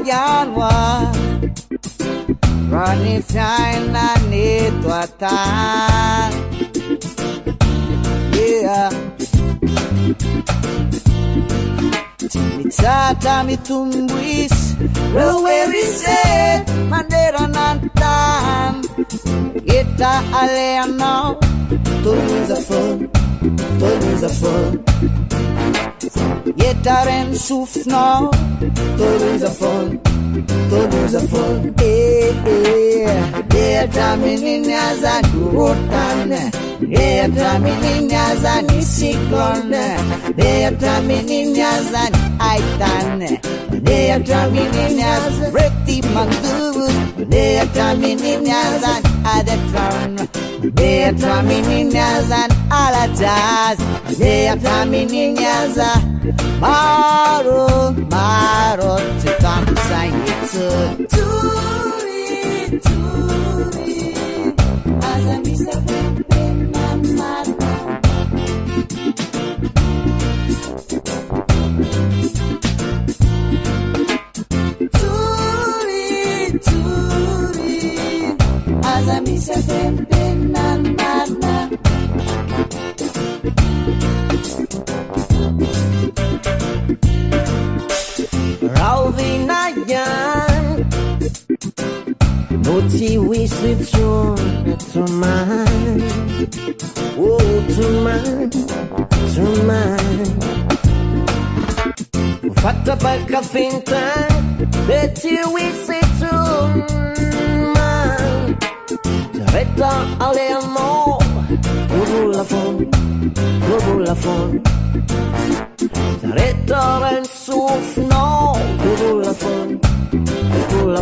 yanwa Rani fyaina ni tuatan Yeah Timitata mitumbuis Rowerise Mandera nantan Ita aleano Todo is a fun Yetaren sufno Todo is a fun Yeta mininya durutan Yeta mininya ni siklon Yeta mininya aitan Yeta mininya reti mandu Yeta mininya adetron Yeta mininya alajaz Yeta mininya Maro Tukam sangitsu Turi Asa bisa penamar Turi Asa bisa penamar Rauvinayan Noti wisip tuman Oh tuman Fata pagkafintan Beti wisip tuman Jareta aleamo Globul la fon Retoren sufno Globul la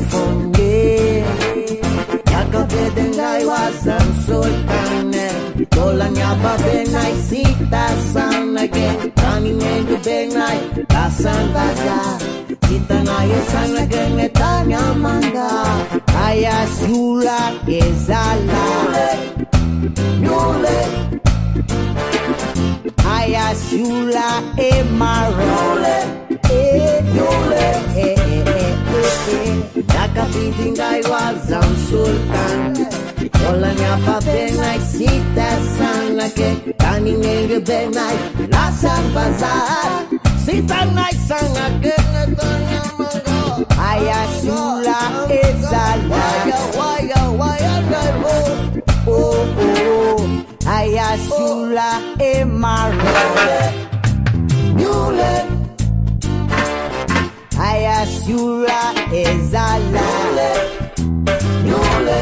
fon yeah Yakote dengai wasan sultane Tolanya babenai sita sanage Tani ngendu benai Kasan baza Sita ngayo sanage Netanya manga Ayas yula Ezala Nyule Ayasula Emarole Nyule Nakapitingai wazam sultan Olanya pabenai sita sanake Tani nenge benai Lasan bazar Sita nai sanake Netanya manga Ayasula Ezala Waya Ayasula Emarole Nyule Ayasula Ezala Nyule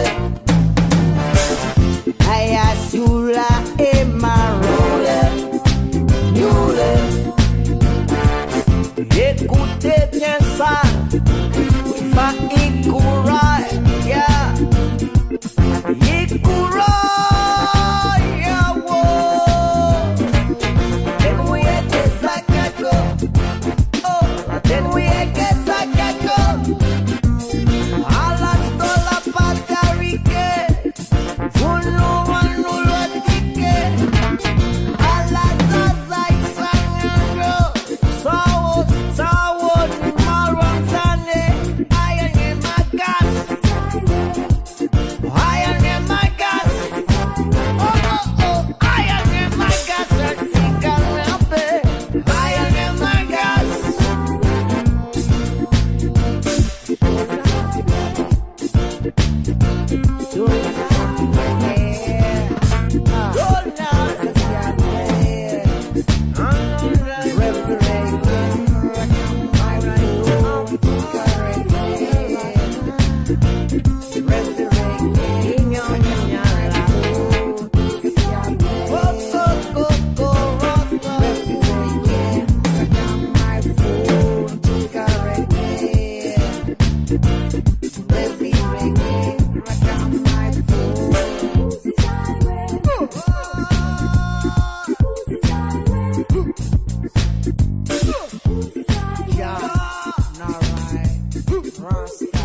Ayasula Emarole Nyule Écoutez bien ça Va Ikurai Yeah Ikurai Rasta.